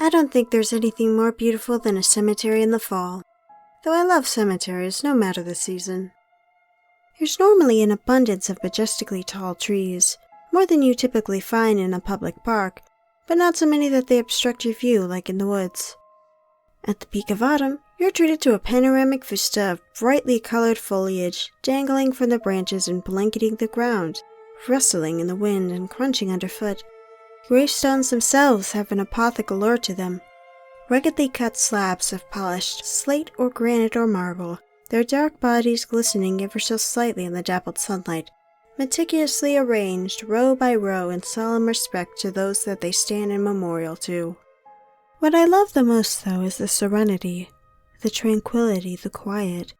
I don't think there's anything more beautiful than a cemetery in the fall, though I love cemeteries no matter the season. There's normally an abundance of majestically tall trees, more than you typically find in a public park, but not so many that they obstruct your view like in the woods. At the peak of autumn, you're treated to a panoramic vista of brightly colored foliage dangling from the branches and blanketing the ground, rustling in the wind and crunching underfoot. Gravestones themselves have an apothic allure to them. Ruggedly cut slabs of polished slate or granite or marble, their dark bodies glistening ever so slightly in the dappled sunlight, meticulously arranged row by row in solemn respect to those that they stand in memorial to. What I love the most, though, is the serenity, the tranquility, the quiet.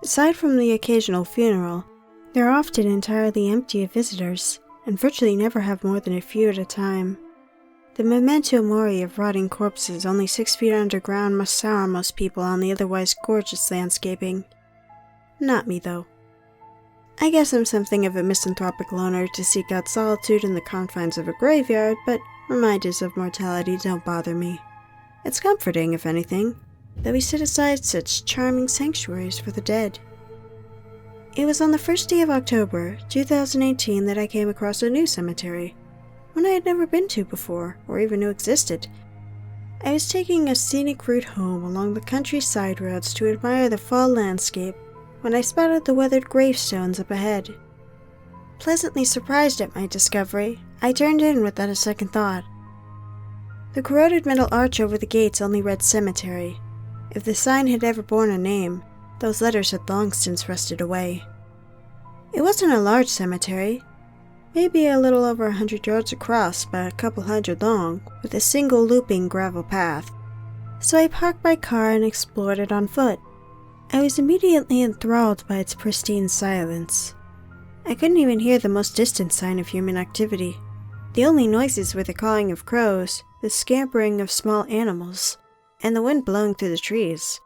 Aside from the occasional funeral, they're often entirely empty of visitors, and virtually never have more than a few at a time. The memento mori of rotting corpses only 6 feet underground must sour most people on the otherwise gorgeous landscaping. Not me, though. I guess I'm something of a misanthropic loner to seek out solitude in the confines of a graveyard, but reminders of mortality don't bother me. It's comforting, if anything, that we set aside such charming sanctuaries for the dead. It was on the first day of October, 2018 that I came across a new cemetery, one I had never been to before, or even knew existed. I was taking a scenic route home along the country side roads to admire the fall landscape when I spotted the weathered gravestones up ahead. Pleasantly surprised at my discovery, I turned in without a second thought. The corroded metal arch over the gates only read cemetery. If the sign had ever borne a name, those letters had long since rusted away. It wasn't a large cemetery, maybe a little over 100 yards across by a couple hundred long, with a single looping gravel path. So I parked my car and explored it on foot. I was immediately enthralled by its pristine silence. I couldn't even hear the most distant sign of human activity. The only noises were the cawing of crows, the scampering of small animals, and the wind blowing through the trees.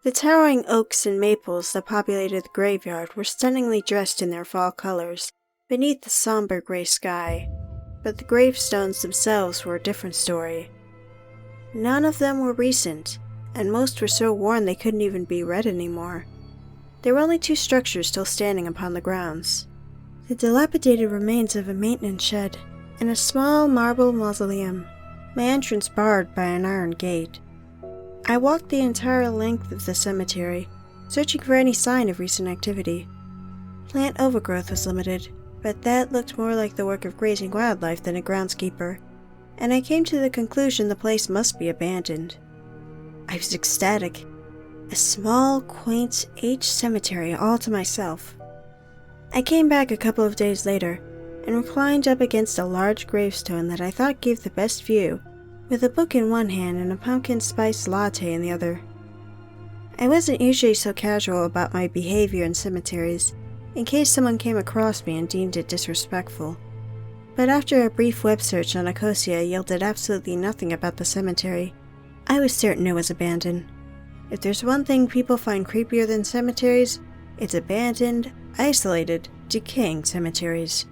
The towering oaks and maples that populated the graveyard were stunningly dressed in their fall colors beneath the somber gray sky, but the gravestones themselves were a different story. None of them were recent, and most were so worn they couldn't even be read anymore. There were only 2 structures still standing upon the grounds: the dilapidated remains of a maintenance shed, and a small marble mausoleum, my entrance barred by an iron gate. I walked the entire length of the cemetery, searching for any sign of recent activity. Plant overgrowth was limited, but that looked more like the work of grazing wildlife than a groundskeeper, and I came to the conclusion the place must be abandoned. I was ecstatic. A small, quaint, aged cemetery all to myself. I came back a couple of days later, and reclined up against a large gravestone that I thought gave the best view, with a book in one hand and a pumpkin spice latte in the other. I wasn't usually so casual about my behavior in cemeteries, in case someone came across me and deemed it disrespectful. But after a brief web search on Nicosia yielded absolutely nothing about the cemetery, I was certain it was abandoned. If there's one thing people find creepier than cemeteries, it's abandoned, isolated, decaying cemeteries.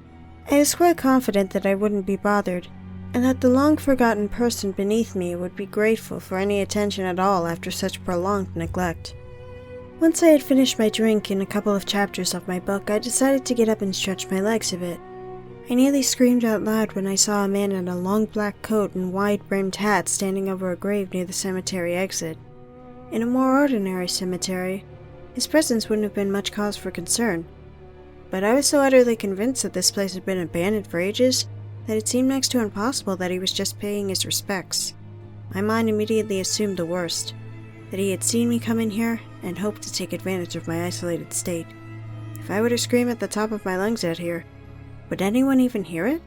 I was quite confident that I wouldn't be bothered, and that the long-forgotten person beneath me would be grateful for any attention at all after such prolonged neglect. Once I had finished my drink and a couple of chapters of my book, I decided to get up and stretch my legs a bit. I nearly screamed out loud when I saw a man in a long black coat and wide-brimmed hat standing over a grave near the cemetery exit. In a more ordinary cemetery, his presence wouldn't have been much cause for concern, but I was so utterly convinced that this place had been abandoned for ages that it seemed next to impossible that he was just paying his respects. My mind immediately assumed the worst, that he had seen me come in here and hoped to take advantage of my isolated state. If I were to scream at the top of my lungs out here, would anyone even hear it?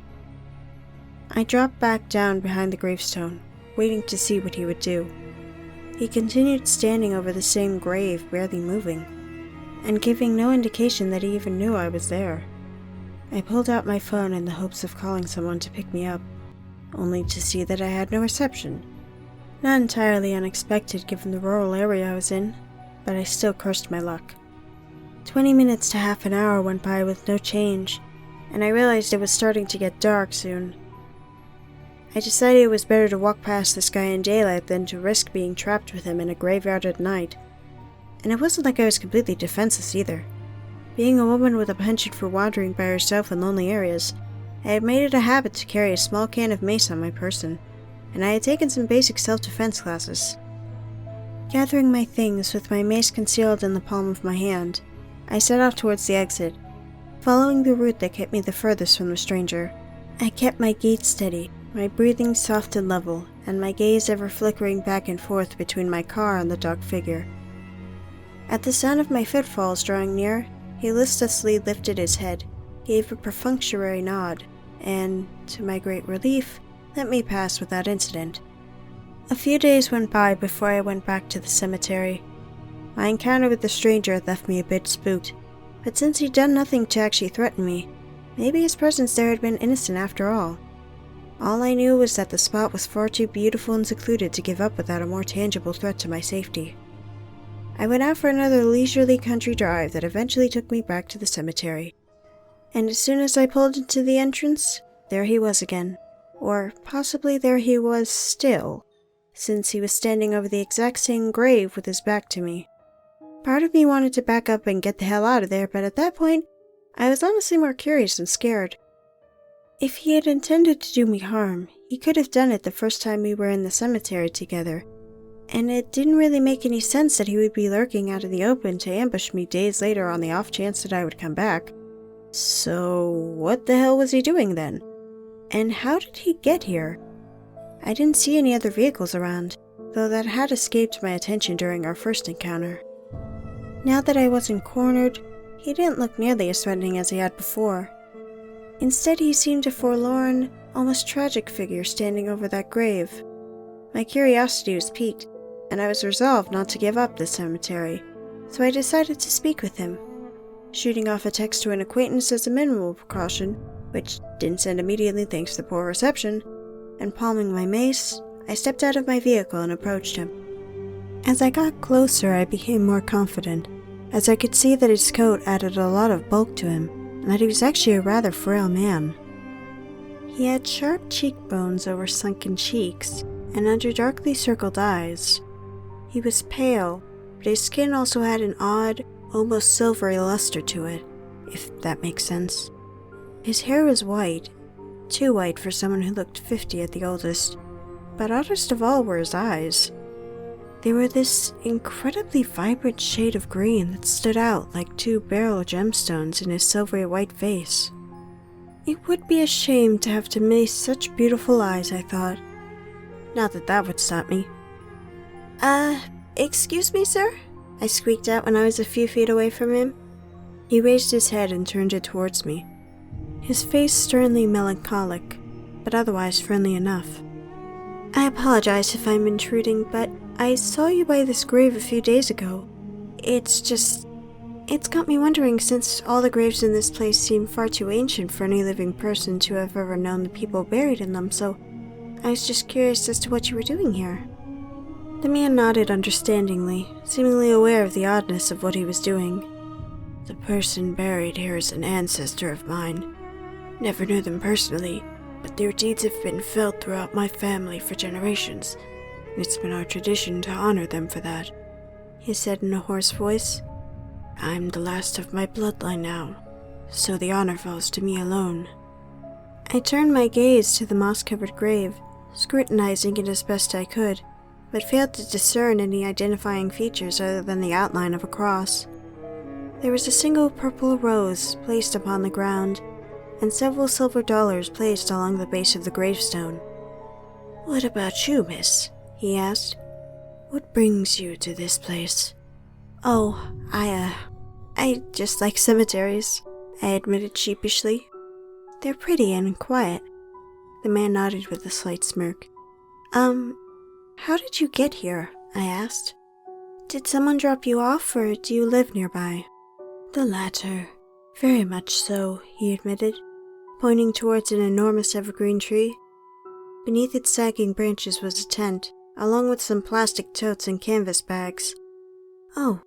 I dropped back down behind the gravestone, waiting to see what he would do. He continued standing over the same grave, barely moving, and giving no indication that he even knew I was there. I pulled out my phone in the hopes of calling someone to pick me up, only to see that I had no reception. Not entirely unexpected given the rural area I was in, but I still cursed my luck. 20 minutes to half an hour went by with no change, and I realized it was starting to get dark soon. I decided it was better to walk past this guy in daylight than to risk being trapped with him in a graveyard at night. And it wasn't like I was completely defenseless either. Being a woman with a penchant for wandering by herself in lonely areas, I had made it a habit to carry a small can of mace on my person, and I had taken some basic self-defense classes. Gathering my things with my mace concealed in the palm of my hand, I set off towards the exit, following the route that kept me the furthest from the stranger. I kept my gait steady, my breathing soft and level, and my gaze ever flickering back and forth between my car and the dark figure. At the sound of my footfalls drawing near, he listlessly lifted his head, gave a perfunctory nod, and, to my great relief, let me pass without incident. A few days went by before I went back to the cemetery. My encounter with the stranger had left me a bit spooked, but since he'd done nothing to actually threaten me, maybe his presence there had been innocent after all. All I knew was that the spot was far too beautiful and secluded to give up without a more tangible threat to my safety. I went out for another leisurely country drive that eventually took me back to the cemetery. And as soon as I pulled into the entrance, there he was again. Or possibly there he was still, since he was standing over the exact same grave with his back to me. Part of me wanted to back up and get the hell out of there, but at that point, I was honestly more curious than scared. If he had intended to do me harm, he could have done it the first time we were in the cemetery together, and it didn't really make any sense that he would be lurking out in the open to ambush me days later on the off chance that I would come back. So, what the hell was he doing then? And how did he get here? I didn't see any other vehicles around, though that had escaped my attention during our first encounter. Now that I wasn't cornered, he didn't look nearly as threatening as he had before. Instead, he seemed a forlorn, almost tragic figure standing over that grave. My curiosity was piqued, and I was resolved not to give up the cemetery, so I decided to speak with him. Shooting off a text to an acquaintance as a minimal precaution, which didn't send immediately thanks to poor reception, and palming my mace, I stepped out of my vehicle and approached him. As I got closer, I became more confident, as I could see that his coat added a lot of bulk to him, and that he was actually a rather frail man. He had sharp cheekbones over sunken cheeks, and under darkly circled eyes. He was pale, but his skin also had an odd, almost silvery luster to it, if that makes sense. His hair was white, too white for someone who looked 50 at the oldest, but oddest of all were his eyes. They were this incredibly vibrant shade of green that stood out like two beryl gemstones in his silvery white face. It would be a shame to have to miss such beautiful eyes, I thought. Not that that would stop me. Excuse me, sir? I squeaked out when I was a few feet away from him. He raised his head and turned it towards me, his face sternly melancholic, but otherwise friendly enough. I apologize if I'm intruding, but I saw you by this grave a few days ago. It's got me wondering, since all the graves in this place seem far too ancient for any living person to have ever known the people buried in them, so I was just curious as to what you were doing here. The man nodded understandingly, seemingly aware of the oddness of what he was doing. The person buried here is an ancestor of mine. Never knew them personally, but their deeds have been felt throughout my family for generations. It's been our tradition to honor them for that, he said in a hoarse voice. I'm the last of my bloodline now, so the honor falls to me alone. I turned my gaze to the moss-covered grave, scrutinizing it as best I could, but failed to discern any identifying features other than the outline of a cross. There was a single purple rose placed upon the ground, and several silver dollars placed along the base of the gravestone. What about you, miss? He asked. What brings you to this place? Oh, I just like cemeteries, I admitted sheepishly. They're pretty and quiet. The man nodded with a slight smirk. How did you get here? I asked. Did someone drop you off, or do you live nearby? The latter. Very much so, he admitted, pointing towards an enormous evergreen tree. Beneath its sagging branches was a tent, along with some plastic totes and canvas bags. Oh,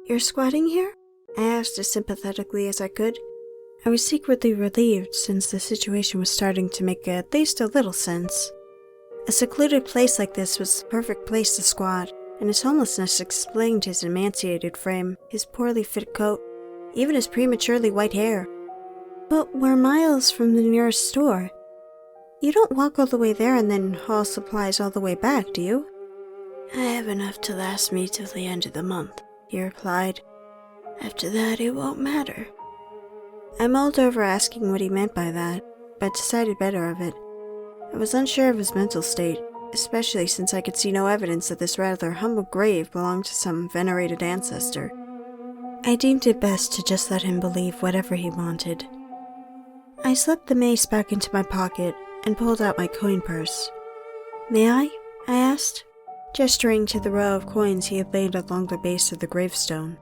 you're squatting here? I asked as sympathetically as I could. I was secretly relieved, since the situation was starting to make at least a little sense. A secluded place like this was the perfect place to squat, and his homelessness explained his emaciated frame, his poorly fit coat, even his prematurely white hair. But we're miles from the nearest store. You don't walk all the way there and then haul supplies all the way back, do you? I have enough to last me till the end of the month, he replied. After that, it won't matter. I mulled over asking what he meant by that, but decided better of it. I was unsure of his mental state, especially since I could see no evidence that this rather humble grave belonged to some venerated ancestor. I deemed it best to just let him believe whatever he wanted. I slipped the mace back into my pocket and pulled out my coin purse. May I asked, gesturing to the row of coins he had laid along the base of the gravestone.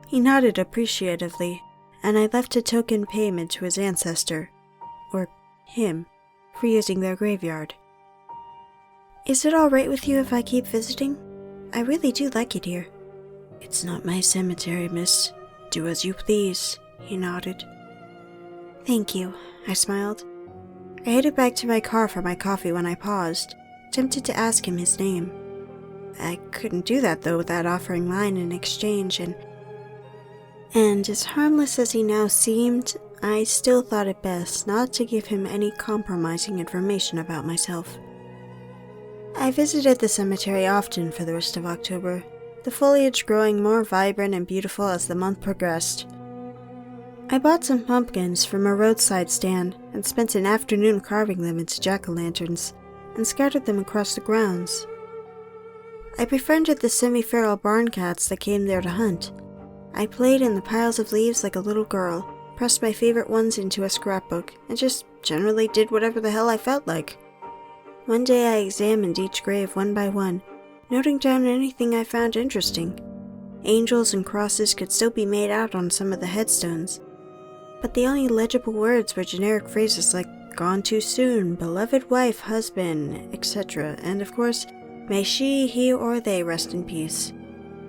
He nodded appreciatively, and I left a token payment to his ancestor, or him, for using their graveyard. Is it all right with you if I keep visiting? I really do like it here. It's not my cemetery, miss. Do as you please, he nodded. Thank you, I smiled. I headed back to my car for my coffee when I paused, tempted to ask him his name. I couldn't do that, though, without offering mine in exchange, and as harmless as he now seemed, I still thought it best not to give him any compromising information about myself. I visited the cemetery often for the rest of October, the foliage growing more vibrant and beautiful as the month progressed. I bought some pumpkins from a roadside stand and spent an afternoon carving them into jack-o'-lanterns and scattered them across the grounds. I befriended the semi-feral barn cats that came there to hunt. I played in the piles of leaves like a little girl, pressed my favorite ones into a scrapbook, and just generally did whatever the hell I felt like. One day I examined each grave one by one, noting down anything I found interesting. Angels and crosses could still be made out on some of the headstones, but the only legible words were generic phrases like gone too soon, beloved wife, husband, etc., and of course, may she, he, or they rest in peace.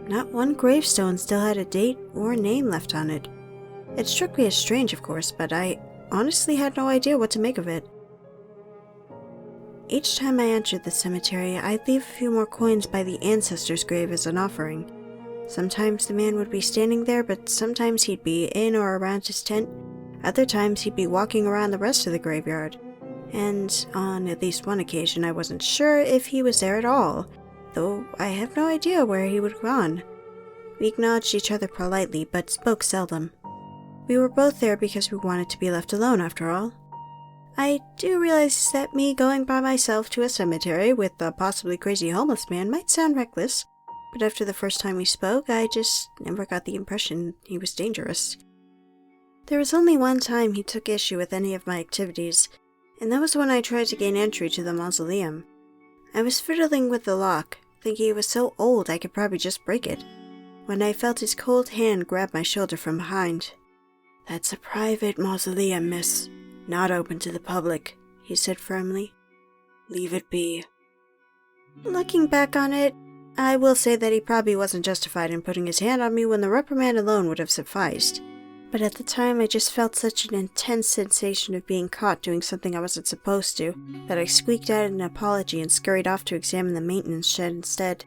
Not one gravestone still had a date or name left on it. It struck me as strange, of course, but I honestly had no idea what to make of it. Each time I entered the cemetery, I'd leave a few more coins by the ancestor's grave as an offering. Sometimes the man would be standing there, but sometimes he'd be in or around his tent. Other times he'd be walking around the rest of the graveyard. And on at least one occasion I wasn't sure if he was there at all, though I have no idea where he would have gone. We acknowledged each other politely, but spoke seldom. We were both there because we wanted to be left alone, after all. I do realize that me going by myself to a cemetery with a possibly crazy homeless man might sound reckless, but after the first time we spoke, I just never got the impression he was dangerous. There was only one time he took issue with any of my activities, and that was when I tried to gain entry to the mausoleum. I was fiddling with the lock, thinking it was so old I could probably just break it, when I felt his cold hand grab my shoulder from behind. That's a private mausoleum, miss. Not open to the public, he said firmly. Leave it be. Looking back on it, I will say that he probably wasn't justified in putting his hand on me when the reprimand alone would have sufficed. But at the time I just felt such an intense sensation of being caught doing something I wasn't supposed to, that I squeaked out an apology and scurried off to examine the maintenance shed instead.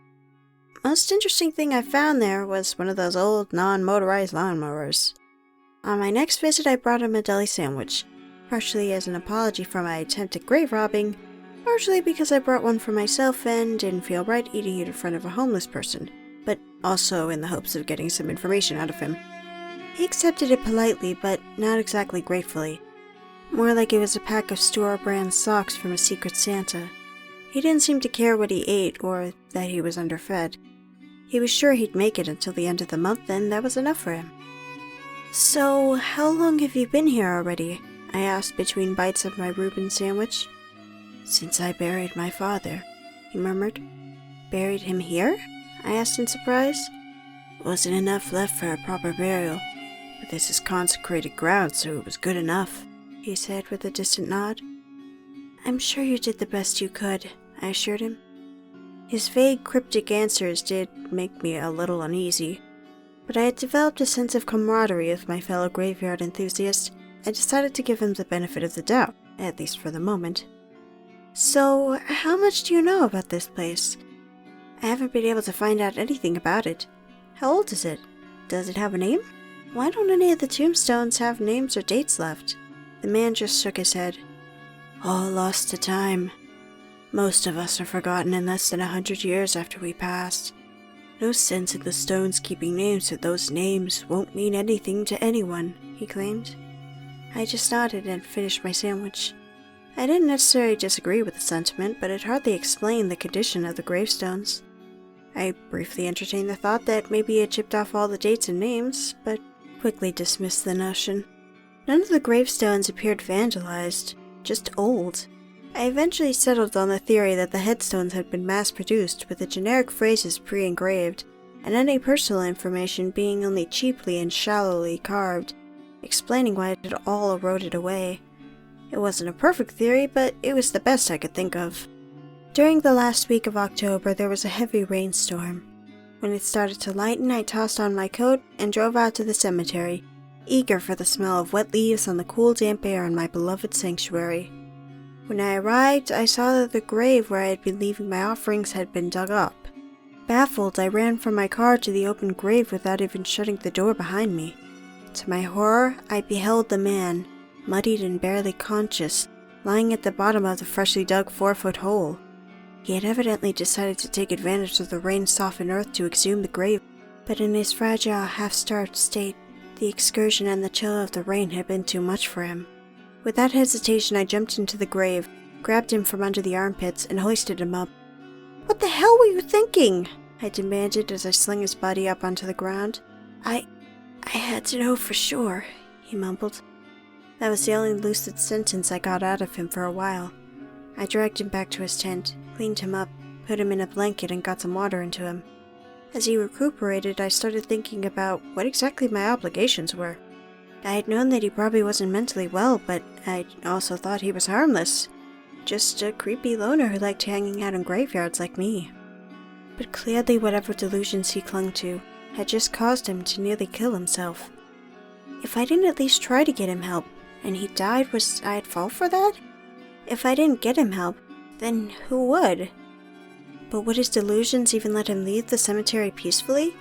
Most interesting thing I found there was one of those old non-motorized lawnmowers. On my next visit I brought him a deli sandwich, partially as an apology for my attempt at grave robbing, partially because I brought one for myself and didn't feel right eating it in front of a homeless person, but also in the hopes of getting some information out of him. He accepted it politely, but not exactly gratefully. More like it was a pack of store-brand socks from a secret Santa. He didn't seem to care what he ate or that he was underfed. He was sure he'd make it until the end of the month, and that was enough for him. So, how long have you been here already? I asked between bites of my Reuben sandwich. Since I buried my father, he murmured. Buried him here? I asked in surprise. Wasn't enough left for a proper burial, but this is consecrated ground, so it was good enough, he said with a distant nod. I'm sure you did the best you could, I assured him. His vague, cryptic answers did make me a little uneasy, but I had developed a sense of camaraderie with my fellow graveyard enthusiast and decided to give him the benefit of the doubt, at least for the moment. So, how much do you know about this place? I haven't been able to find out anything about it. How old is it? Does it have a name? Why don't any of the tombstones have names or dates left? The man just shook his head. All lost to time. Most of us are forgotten in less than 100 years after we passed. No sense in the stones keeping names if those names won't mean anything to anyone, he claimed. I just nodded and finished my sandwich. I didn't necessarily disagree with the sentiment, but it hardly explained the condition of the gravestones. I briefly entertained the thought that maybe it chipped off all the dates and names, but quickly dismissed the notion. None of the gravestones appeared vandalized, just old. I eventually settled on the theory that the headstones had been mass-produced with the generic phrases pre-engraved, and any personal information being only cheaply and shallowly carved, explaining why it had all eroded away. It wasn't a perfect theory, but it was the best I could think of. During the last week of October, there was a heavy rainstorm. When it started to lighten, I tossed on my coat and drove out to the cemetery, eager for the smell of wet leaves on the cool, damp air in my beloved sanctuary. When I arrived, I saw that the grave where I had been leaving my offerings had been dug up. Baffled, I ran from my car to the open grave without even shutting the door behind me. To my horror, I beheld the man, muddied and barely conscious, lying at the bottom of the freshly dug 4-foot hole. He had evidently decided to take advantage of the rain-softened earth to exhume the grave, but in his fragile, half-starved state, the excursion and the chill of the rain had been too much for him. Without hesitation, I jumped into the grave, grabbed him from under the armpits, and hoisted him up. "What the hell were you thinking?" I demanded as I slung his body up onto the ground. I had to know for sure," he mumbled. That was the only lucid sentence I got out of him for a while. I dragged him back to his tent, cleaned him up, put him in a blanket, and got some water into him. As he recuperated, I started thinking about what exactly my obligations were. I had known that he probably wasn't mentally well, but I also thought he was harmless. Just a creepy loner who liked hanging out in graveyards like me. But clearly whatever delusions he clung to had just caused him to nearly kill himself. If I didn't at least try to get him help, and he died, was I at fault for that? If I didn't get him help, then who would? But would his delusions even let him leave the cemetery peacefully?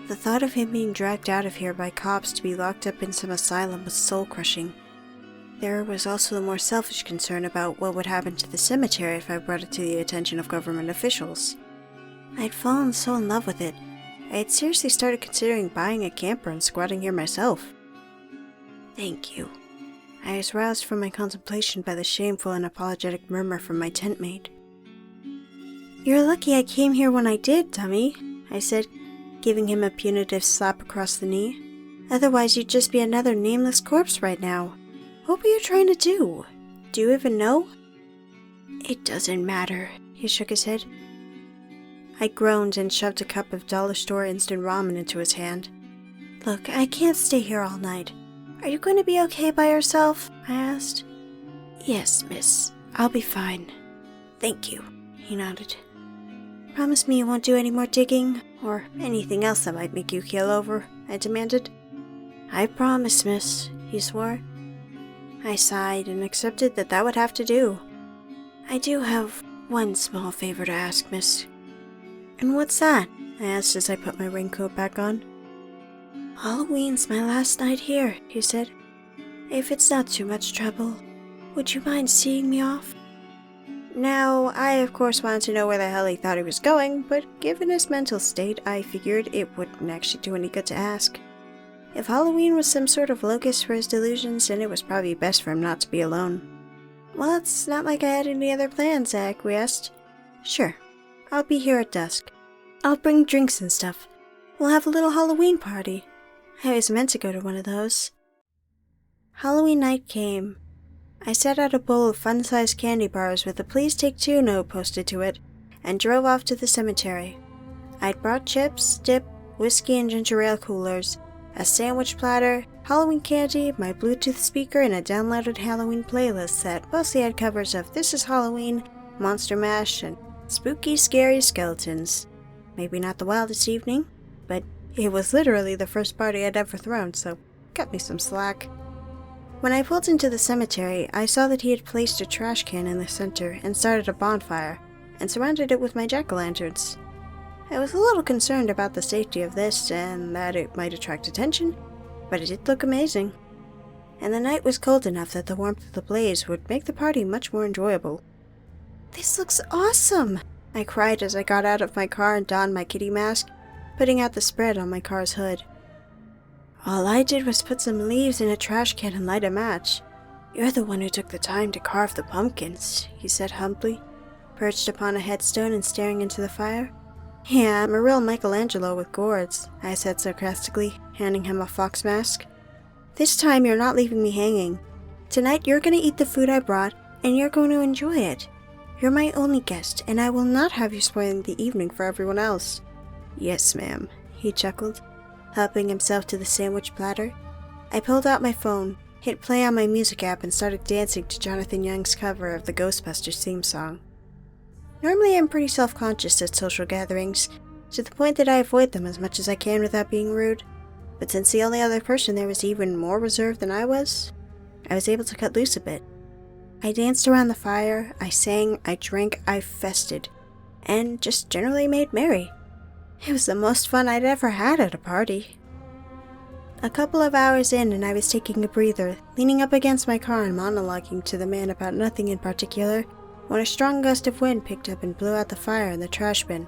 The thought of him being dragged out of here by cops to be locked up in some asylum was soul-crushing. There was also the more selfish concern about what would happen to the cemetery if I brought it to the attention of government officials. I had fallen so in love with it, I had seriously started considering buying a camper and squatting here myself. "Thank you." I was roused from my contemplation by the shameful and apologetic murmur from my tent mate. "You're lucky I came here when I did, dummy," I said, giving him a punitive slap across the knee. "Otherwise you'd just be another nameless corpse right now. What were you trying to do? Do you even know?" "It doesn't matter," he shook his head. I groaned and shoved a cup of dollar store instant ramen into his hand. "Look, I can't stay here all night. Are you going to be okay by yourself?" I asked. "Yes, miss. I'll be fine. Thank you," he nodded. "Promise me you won't do any more digging, or anything else that might make you keel over," I demanded. "I promise, miss," he swore. I sighed and accepted that that would have to do. "I do have one small favor to ask, miss." "And what's that?" I asked as I put my raincoat back on. "Halloween's my last night here," he said. "If it's not too much trouble, would you mind seeing me off?" Now, I of course wanted to know where the hell he thought he was going, but given his mental state, I figured it wouldn't actually do any good to ask. If Halloween was some sort of locus for his delusions, then it was probably best for him not to be alone. "Well, it's not like I had any other plans," I acquiesced. "Sure, I'll be here at dusk. I'll bring drinks and stuff. We'll have a little Halloween party. I always meant to go to one of those." Halloween night came. I set out a bowl of fun-sized candy bars with a "Please Take Two" note posted to it, and drove off to the cemetery. I'd brought chips, dip, whiskey and ginger ale coolers, a sandwich platter, Halloween candy, my Bluetooth speaker, and a downloaded Halloween playlist that mostly had covers of This Is Halloween, Monster Mash, and spooky, scary skeletons. Maybe not the wildest evening, but it was literally the first party I'd ever thrown, so cut me some slack. When I pulled into the cemetery, I saw that he had placed a trash can in the center and started a bonfire, and surrounded it with my jack-o'-lanterns. I was a little concerned about the safety of this and that it might attract attention, but it did look amazing. And the night was cold enough that the warmth of the blaze would make the party much more enjoyable. "This looks awesome!" I cried as I got out of my car and donned my kitty mask, putting out the spread on my car's hood. "All I did was put some leaves in a trash can and light a match. You're the one who took the time to carve the pumpkins," he said humbly, perched upon a headstone and staring into the fire. "Yeah, I'm a real Michelangelo with gourds," I said sarcastically, handing him a fox mask. "This time you're not leaving me hanging. Tonight you're going to eat the food I brought, and you're going to enjoy it. You're my only guest, and I will not have you spoiling the evening for everyone else." "Yes, ma'am," he chuckled, helping himself to the sandwich platter. I pulled out my phone, hit play on my music app, and started dancing to Jonathan Young's cover of the Ghostbusters theme song. Normally I'm pretty self-conscious at social gatherings, to the point that I avoid them as much as I can without being rude, but since the only other person there was even more reserved than I was able to cut loose a bit. I danced around the fire, I sang, I drank, I fested, and just generally made merry. It was the most fun I'd ever had at a party. A couple of hours in and I was taking a breather, leaning up against my car and monologuing to the man about nothing in particular, when a strong gust of wind picked up and blew out the fire in the trash bin.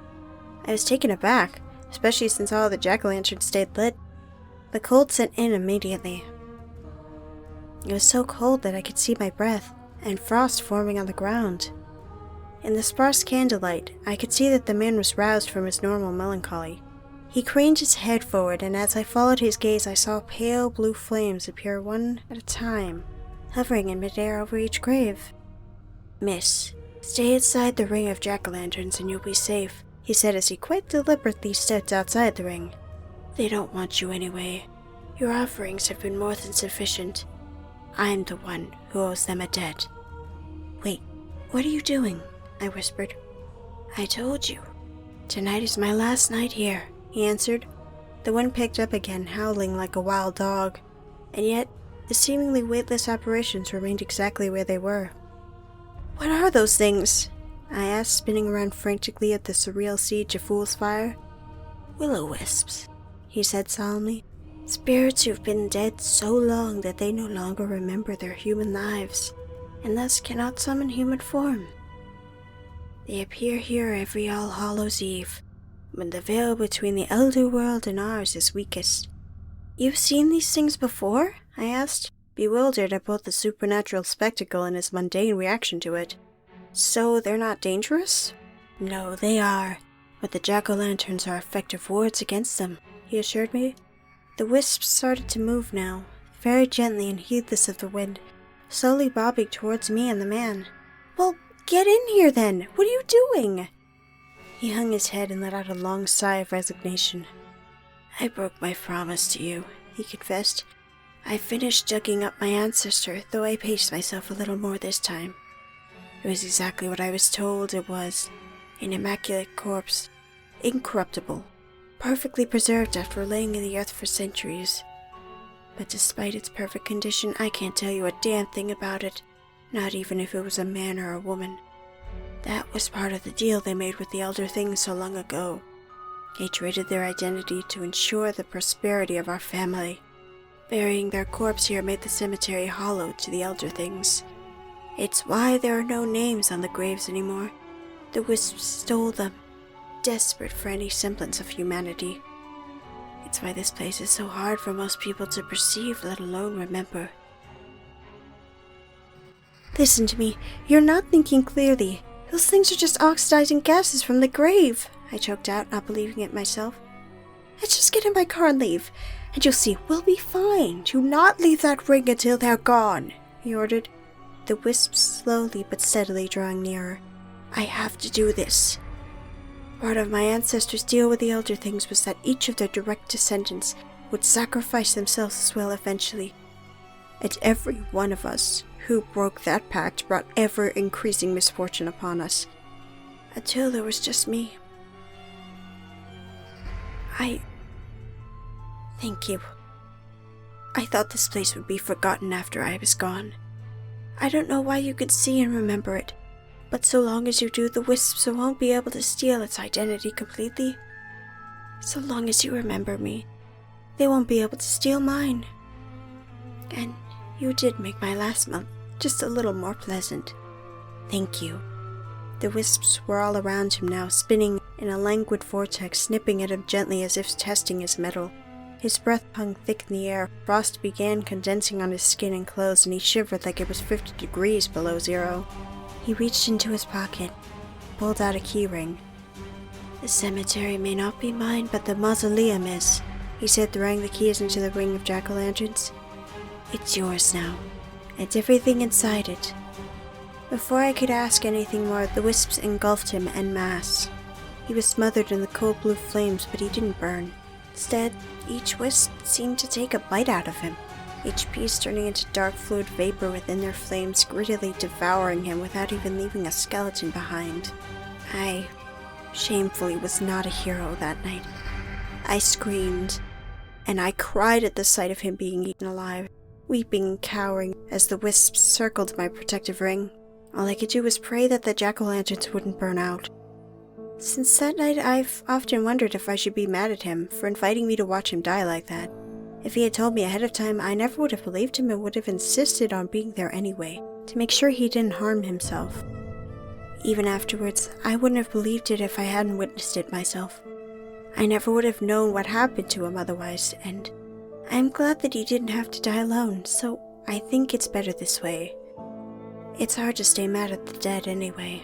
I was taken aback, especially since all the jack-o'-lanterns stayed lit. The cold set in immediately. It was so cold that I could see my breath, and frost forming on the ground. In the sparse candlelight, I could see that the man was roused from his normal melancholy. He craned his head forward, and as I followed his gaze, I saw pale blue flames appear one at a time, hovering in midair over each grave. "Miss, stay inside the ring of jack-o'-lanterns and you'll be safe," he said as he quite deliberately stepped outside the ring. "They don't want you anyway. Your offerings have been more than sufficient. I'm the one who owes them a debt." "Wait, what are you doing?" I whispered. "I told you. Tonight is my last night here," he answered. The wind picked up again, howling like a wild dog, and yet the seemingly weightless apparitions remained exactly where they were. "What are those things?" I asked, spinning around frantically at the surreal siege of Fool's Fire. "Will-o'-wisps," he said solemnly. "Spirits who've been dead so long that they no longer remember their human lives, and thus cannot summon human form. They appear here every All Hallows Eve, when the veil between the elder world and ours is weakest." "You've seen these things before?" I asked, bewildered at both the supernatural spectacle and his mundane reaction to it. "So they're not dangerous?" "No, they are, but the jack-o'-lanterns are effective wards against them," he assured me. The wisps started to move now, very gently and heedless of the wind, slowly bobbing towards me and the man. "Well, get in here then! What are you doing?" He hung his head and let out a long sigh of resignation. "I broke my promise to you," he confessed. "I finished digging up my ancestor, though I paced myself a little more this time. It was exactly what I was told it was. An immaculate corpse, incorruptible, perfectly preserved after laying in the earth for centuries. But despite its perfect condition, I can't tell you a damn thing about it, not even if it was a man or a woman. That was part of the deal they made with the Elder Things so long ago. They traded their identity to ensure the prosperity of our family. Burying their corpse here made the cemetery hallowed to the Elder Things. It's why there are no names on the graves anymore. The wisps stole them, desperate for any semblance of humanity. It's why this place is so hard for most people to perceive, let alone remember." "Listen to me. You're not thinking clearly. Those things are just oxidizing gases from the grave," I choked out, not believing it myself. "Let's just get in my car and leave, and you'll see we'll be fine. Do not leave that ring until they're gone," he ordered, the wisps slowly but steadily drawing nearer. "I have to do this. Part of my ancestors' deal with the Elder Things was that each of their direct descendants would sacrifice themselves as well eventually. And every one of us who broke that pact brought ever-increasing misfortune upon us, until there was just me. Thank you. I thought this place would be forgotten after I was gone. I don't know why you could see and remember it, but so long as you do, the wisps won't be able to steal its identity completely. So long as you remember me, they won't be able to steal mine. And you did make my last month just a little more pleasant. Thank you." The wisps were all around him now, spinning in a languid vortex, nipping at him gently as if testing his mettle. His breath hung thick in the air, frost began condensing on his skin and clothes, and he shivered like it was 50 degrees below zero. He reached into his pocket, pulled out a key ring. "The cemetery may not be mine, but the mausoleum is," he said, throwing the keys into the ring of jack-o'-lanterns. "It's yours now, and everything inside it." Before I could ask anything more, the wisps engulfed him en masse. He was smothered in the cold blue flames, but he didn't burn. Instead, each wisp seemed to take a bite out of him, each piece turning into dark fluid vapor within their flames, greedily devouring him without even leaving a skeleton behind. I, shamefully, was not a hero that night. I screamed, and I cried at the sight of him being eaten alive, weeping and cowering as the wisps circled my protective ring. All I could do was pray that the jack-o'-lanterns wouldn't burn out. Since that night, I've often wondered if I should be mad at him for inviting me to watch him die like that. If he had told me ahead of time, I never would have believed him and would have insisted on being there anyway, to make sure he didn't harm himself. Even afterwards, I wouldn't have believed it if I hadn't witnessed it myself. I never would have known what happened to him otherwise, and I'm glad that he didn't have to die alone, so I think it's better this way. It's hard to stay mad at the dead anyway.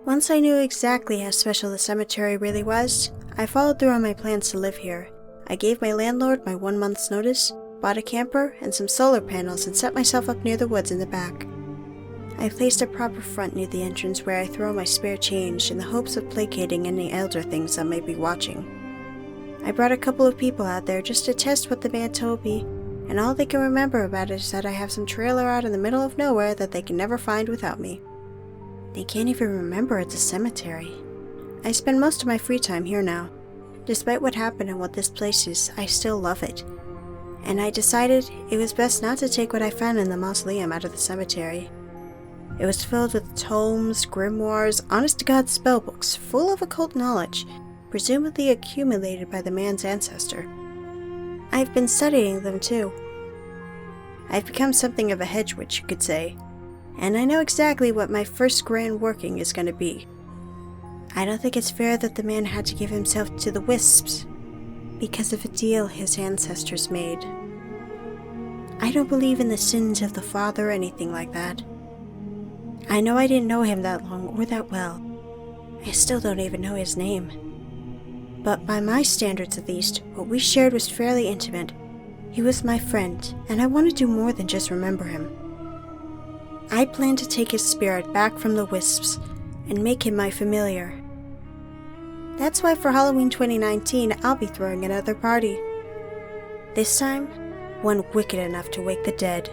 Once I knew exactly how special the cemetery really was, I followed through on my plans to live here. I gave my landlord my 1 month's notice, bought a camper and some solar panels, and set myself up near the woods in the back. I placed a proper front near the entrance where I throw my spare change in the hopes of placating any elder things that might be watching. I brought a couple of people out there just to test what the man told me, and all they can remember about it is that I have some trailer out in the middle of nowhere that they can never find without me. They can't even remember it's a cemetery. I spend most of my free time here now. Despite what happened and what this place is, I still love it. And I decided it was best not to take what I found in the mausoleum out of the cemetery. It was filled with tomes, grimoires, honest-to-God spellbooks, full of occult knowledge, presumably accumulated by the man's ancestor. I've been studying them too. I've become something of a hedge witch, you could say. And I know exactly what my first grand working is going to be. I don't think it's fair that the man had to give himself to the wisps because of a deal his ancestors made. I don't believe in the sins of the father or anything like that. I know I didn't know him that long or that well. I still don't even know his name. But by my standards at least, what we shared was fairly intimate. He was my friend, and I want to do more than just remember him. I plan to take his spirit back from the wisps and make him my familiar. That's why for Halloween 2019, I'll be throwing another party. This time, one wicked enough to wake the dead.